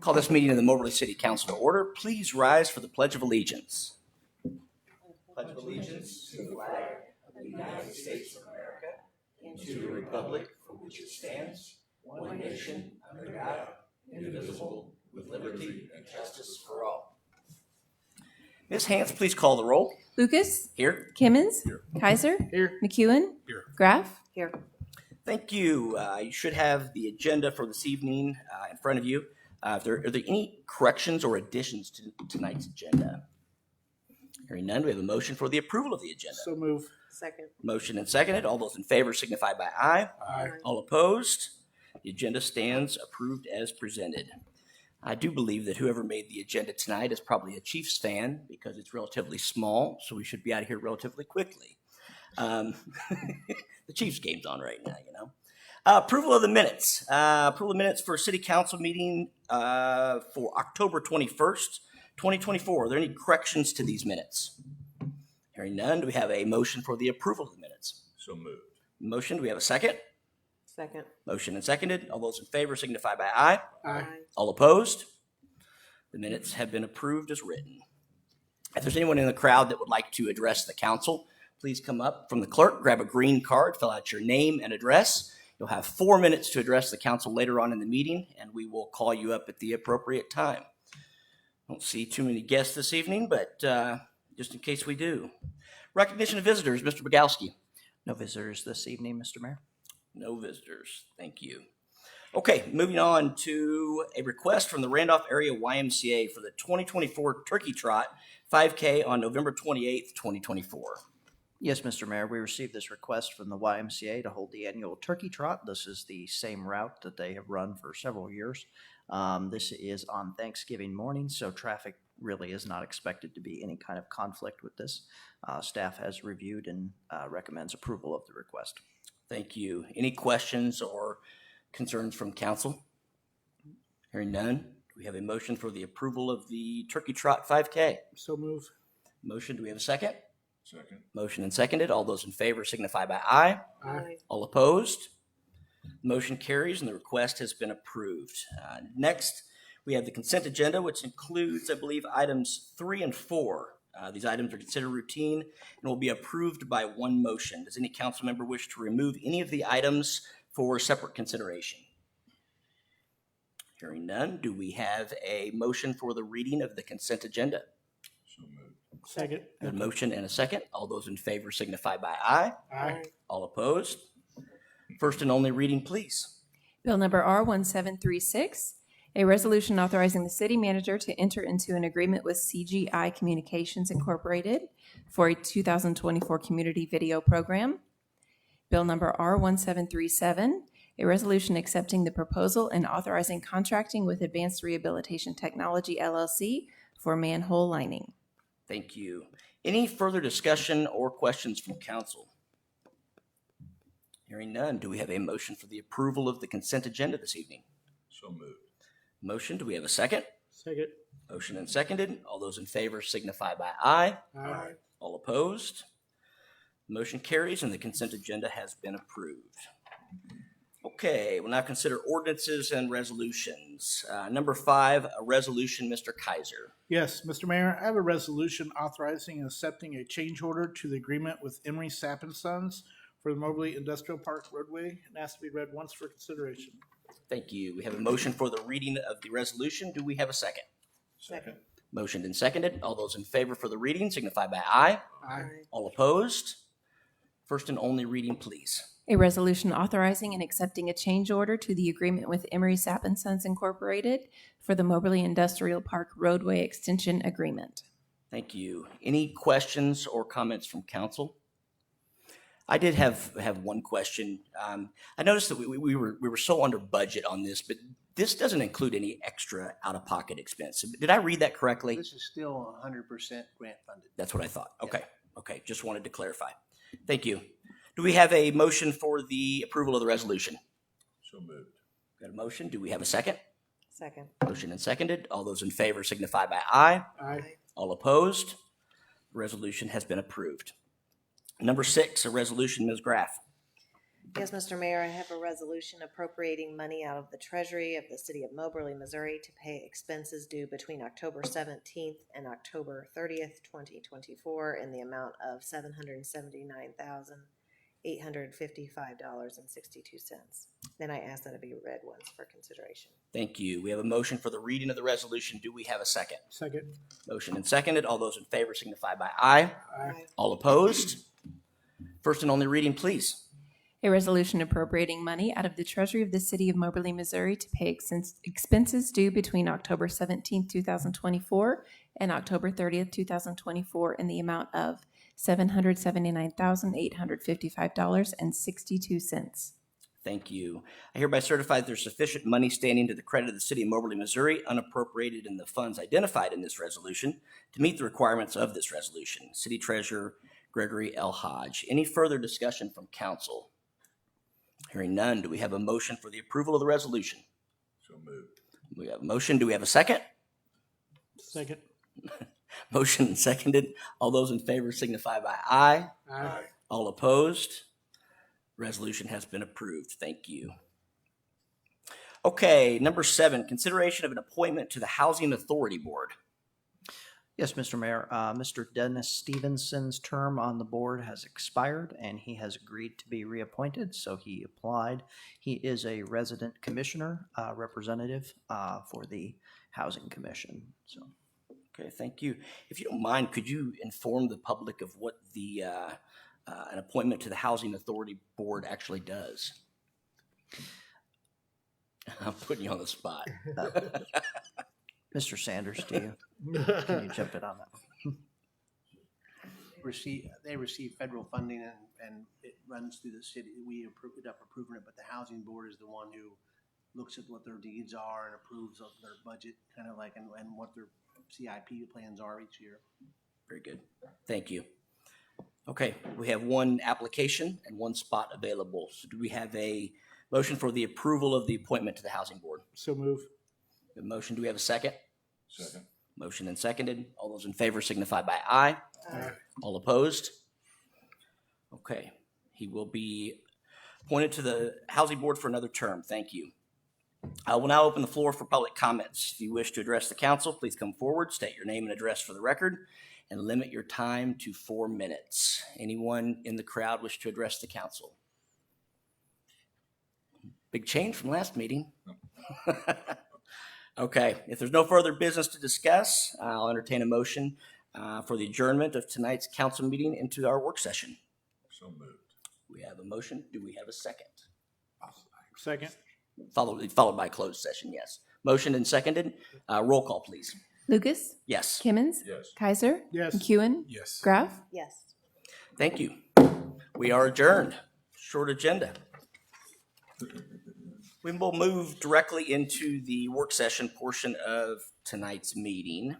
Call this meeting of the Moberly City Council to order. Please rise for the Pledge of Allegiance. Pledge of allegiance to the flag of the United States of America and to the republic for which it stands, one nation, under God, indivisible, with liberty and justice for all. Ms. Hance, please call the roll. Lucas? Here. Kimmons? Here. Kaiser? Here. McEwen? Here. Graff? Here. Thank you. You should have the agenda for this evening in front of you. Are there any corrections or additions to tonight's agenda? Hearing none, we have a motion for the approval of the agenda. So move. Second. Motion and seconded. All those in favor signify by aye. Aye. All opposed? The agenda stands approved as presented. I do believe that whoever made the agenda tonight is probably a Chiefs fan because it's relatively small, so we should be out of here relatively quickly. The Chiefs game's on right now, you know. Approval of the minutes. Approval of minutes for City Council meeting for October 21st, 2024. Are there any corrections to these minutes? Hearing none, do we have a motion for the approval of the minutes? So moved. Motion, do we have a second? Second. Motion and seconded. All those in favor signify by aye. Aye. All opposed? The minutes have been approved as written. If there's anyone in the crowd that would like to address the council, please come up from the clerk, grab a green card, fill out your name and address. You'll have 4 minutes to address the council later on in the meeting, and we will call you up at the appropriate time. I don't see too many guests this evening, but just in case we do. Recognition of visitors, Mr. Bogowski. No visitors this evening, Mr. Mayor. No visitors. Thank you. Okay, moving on to a request from the Randolph Area YMCA for the 2024 Turkey Trot 5K on November 28th, 2024. Yes, Mr. Mayor, we received this request from the YMCA to hold the annual Turkey Trot. This is the same route that they have run for several years. This is on Thanksgiving morning, so traffic really is not expected to be any kind of conflict with this. Staff has reviewed and recommends approval of the request. Thank you. Any questions or concerns from council? Hearing none, do we have a motion for the approval of the Turkey Trot 5K? So move. Motion, do we have a second? Second. Motion and seconded. All those in favor signify by aye. Aye. All opposed? Motion carries and the request has been approved. Next, we have the consent agenda, which includes, I believe, items 3 and 4. These items are considered routine and will be approved by one motion. Does any council member wish to remove any of the items for separate consideration? Hearing none, do we have a motion for the reading of the consent agenda? So moved. Second. A motion and a second. All those in favor signify by aye. Aye. All opposed? First and only reading, please. Bill number R1736, a resolution authorizing the city manager to enter into an agreement with CGI Communications Incorporated for a 2024 community video program. Bill number R1737, a resolution accepting the proposal and authorizing contracting with Advanced Rehabilitation Technology LLC for manhole lining. Thank you. Any further discussion or questions from council? Hearing none, do we have a motion for the approval of the consent agenda this evening? So moved. Motion, do we have a second? Second. Motion and seconded. All those in favor signify by aye. Aye. All opposed? Motion carries and the consent agenda has been approved. Okay, we'll now consider ordinances and resolutions. Number 5, a resolution, Mr. Kaiser. Yes, Mr. Mayor, I have a resolution authorizing and accepting a change order to the agreement with Emery Sapp & Sons for the Moberly Industrial Park roadway and asked to be read once for consideration. Thank you. We have a motion for the reading of the resolution. Do we have a second? Second. Motioned and seconded. All those in favor for the reading signify by aye. Aye. All opposed? First and only reading, please. A resolution authorizing and accepting a change order to the agreement with Emery Sapp & Sons Incorporated for the Moberly Industrial Park roadway extension agreement. Thank you. Any questions or comments from council? I did have one question. I noticed that we were so under budget on this, but this doesn't include any extra out-of-pocket expense. Did I read that correctly? This is still 100% grant funded. That's what I thought. Okay. Just wanted to clarify. Thank you. Do we have a motion for the approval of the resolution? So moved. Got a motion? Do we have a second? Second. Motion and seconded. All those in favor signify by aye. Aye. All opposed? The resolution has been approved. Number 6, a resolution, Ms. Graff. Yes, Mr. Mayor, I have a resolution appropriating money out of the treasury of the city of Moberly, Missouri to pay expenses due between October 17th and October 30th, 2024 in the amount of $779,855.62. Then I ask that it be read once for consideration. Thank you. We have a motion for the reading of the resolution. Do we have a second? Second. Motion and seconded. All those in favor signify by aye. Aye. All opposed? First and only reading, please. A resolution appropriating money out of the treasury of the city of Moberly, Missouri to pay expenses due between October 17th, 2024 and October 30th, 2024 in the amount of $779,855.62. Thank you. I hereby certify that there's sufficient money standing to the credit of the city of Moberly, Missouri, unappropriated in the funds identified in this resolution to meet the requirements of this resolution. City Treasurer Gregory L. Hodge. Any further discussion from council? Hearing none, do we have a motion for the approval of the resolution? So moved. We have a motion. Do we have a second? Second. Motion and seconded. All those in favor signify by aye. Aye. All opposed? Resolution has been approved. Thank you. Okay, number 7, consideration of an appointment to the Housing Authority Board. Yes, Mr. Mayor, Mr. Dennis Stevenson's term on the board has expired, and he has agreed to be reappointed, so he applied. He is a resident commissioner, representative for the Housing Commission, so. Okay, thank you. If you don't mind, could you inform the public of what the an appointment to the Housing Authority Board actually does? I'm putting you on the spot. Mr. Sanders, can you jump in on that? They receive federal funding and it runs through the city. We end up approving it, but the housing board is the one who looks at what their needs are and approves of their budget, kind of like, and what their CIP plans are each year. Very good. Thank you. Okay, we have one application and one spot available. So do we have a motion for the approval of the appointment to the Housing Board? So move. The motion, do we have a second? Second. Motion and seconded. All those in favor signify by aye. Aye. All opposed? Okay, he will be appointed to the Housing Board for another term. Thank you. I will now open the floor for public comments. If you wish to address the council, please come forward, state your name and address for the record, and limit your time to 4 minutes. Anyone in the crowd wish to address the council? Big change from last meeting. Okay, if there's no further business to discuss, I'll entertain a motion for the adjournment of tonight's council meeting into our work session. So moved. We have a motion. Do we have a second? Second. Followed by a closed session, yes. Motion and seconded. Roll call, please. Lucas, Yes. Kimmons, Yes. Kaiser, Yes. McEwen, Yes. Graff. Yes. Thank you. We are adjourned. Short agenda. We will move directly into the work session portion of tonight's meeting.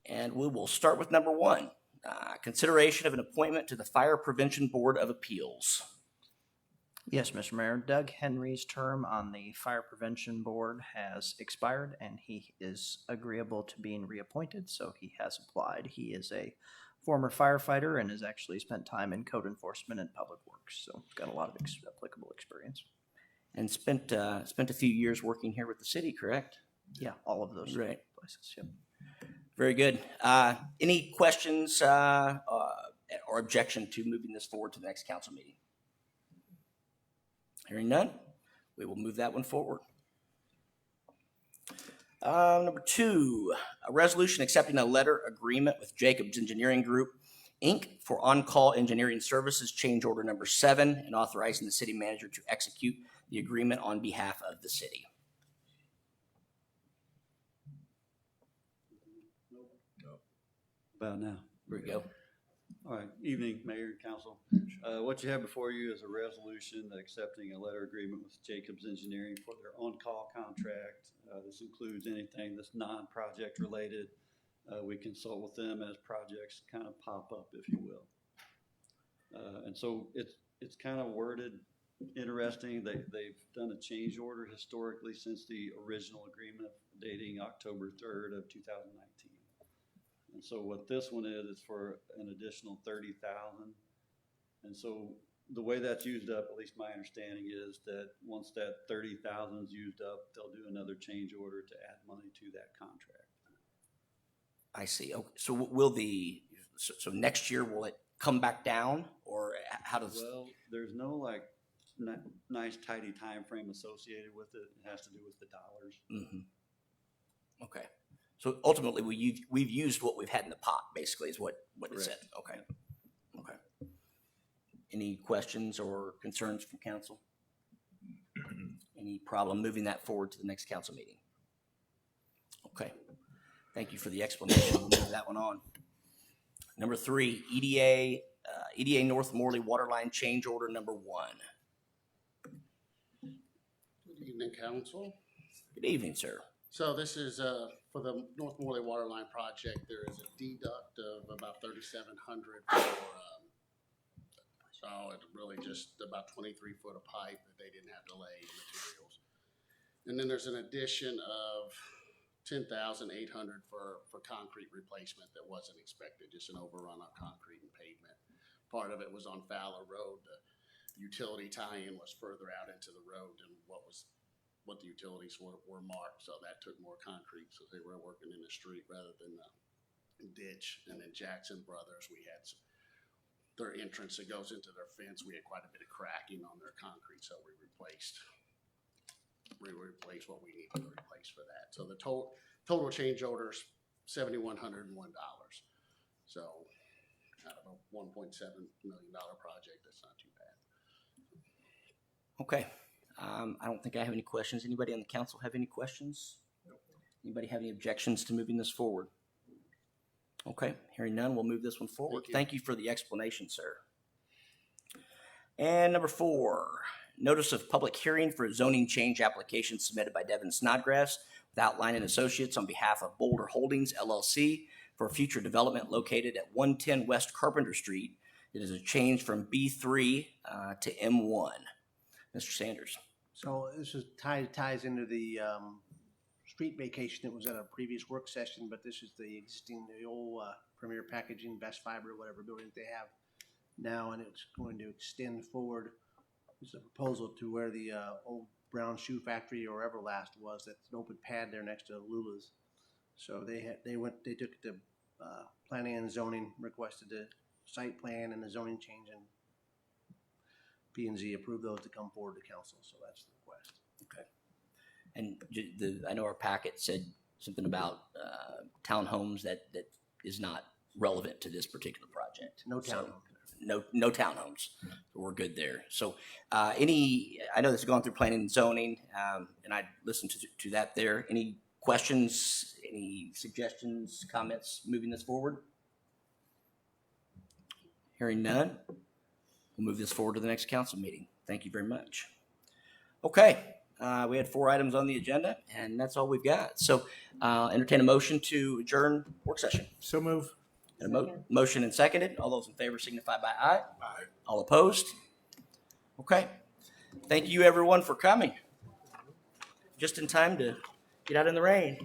And we will start with number 1, consideration of an appointment to the Fire Prevention Board of Appeals. Yes, Mr. Mayor, Doug Henry's term on the Fire Prevention Board has expired, and he is agreeable to being reappointed, so he has applied. He is a former firefighter and has actually spent time in code enforcement and public works, so he's got a lot of applicable experience. And spent a few years working here with the city, correct? Yeah, all of those Right. places, yep. Very good. Any questions or objection to moving this forward to the next council meeting? Hearing none, we will move that one forward. Number 2, a resolution accepting a letter agreement with Jacobs Engineering Group, Inc. for on-call engineering services, change order number 7, and authorizing the city manager to execute the agreement on behalf of the city. About now. Here we go. All right, evening, Mayor and Council. What you have before you is a resolution accepting a letter agreement with Jacobs Engineering for their on-call contract. This includes anything that's non-project related. We consult with them as projects kind of pop up, if you will. And so it's kind of worded interesting. They've done a change order historically since the original agreement dating October 3rd of 2019. And so what this one is for an additional $30,000. And so the way that's used up, at least my understanding is that once that 30,000 is used up, they'll do another change order to add money to that contract. I see. Okay. So so next year, will it come back down, or how does? Well, there's no like nice tidy time frame associated with it. It has to do with the dollars. Mhm. Okay. So ultimately, we've used what we've had in the pot, basically, is what it said. Okay. Okay. Any questions or concerns from council? Any problem moving that forward to the next council meeting? Okay. Thank you for the explanation. We'll move that one on. Number 3, EDA North Morley Waterline Change Order number 1. Good evening, council. Good evening, sir. So this is for the North Morley Waterline Project. There is a deduct of about $3,700 for, so it's really just about 23 foot of pipe that they didn't have to lay materials. And then there's an addition of $10,800 for concrete replacement that wasn't expected, just an overrun on concrete and pavement. Part of it was on Fowler Road. The utility tie-in was further out into the road than what the utilities were marked, so that took more concrete, so they were working in the street rather than the ditch. And then Jackson Brothers, we had their entrance that goes into their fence, we had quite a bit of cracking on their concrete, so we replaced what we needed to replace for that. So the total change order is $7,101. So out of a $1.7 million project, that's not too bad. Okay. I don't think I have any questions. Anybody on the council have any questions? Anybody have any objections to moving this forward? Okay, hearing none, we'll move this one forward. Thank you for the explanation, sir. And number 4, notice of public hearing for a zoning change application submitted by Devin Snodgrass with Outline and Associates on behalf of Boulder Holdings LLC for future development located at 110 West Carpenter Street. It is a change from B3 to M1. Mr. Sanders. So this is ties into the street vacation that was at a previous work session, but this is the old Premier Packaging, Best Fiber, whatever building they have now, and it's going to extend forward. There's a proposal to where the old Brown Shoe Factory or Everlast was. That's an open pad there next to Lula's. So they took the planning and zoning, requested the site plan and the zoning change, and P&Z approved those to come forward to council. So that's the request. Okay. And I know our packet said something about townhomes that is not relevant to this particular project. No So, townhomes. No townhomes. So we're good there. So I know this has gone through planning and zoning, and I listened to that there. Any questions, any suggestions, comments moving this forward? Hearing none, we'll move this forward to the next council meeting. Thank you very much. Okay, we had 4 items on the agenda, and that's all we've got. So entertain a motion to adjourn work session. So move. And a motion and seconded. All those in favor signify by aye. Aye. All opposed? Okay. Thank you, everyone, for coming. Just in time to get out in the rain.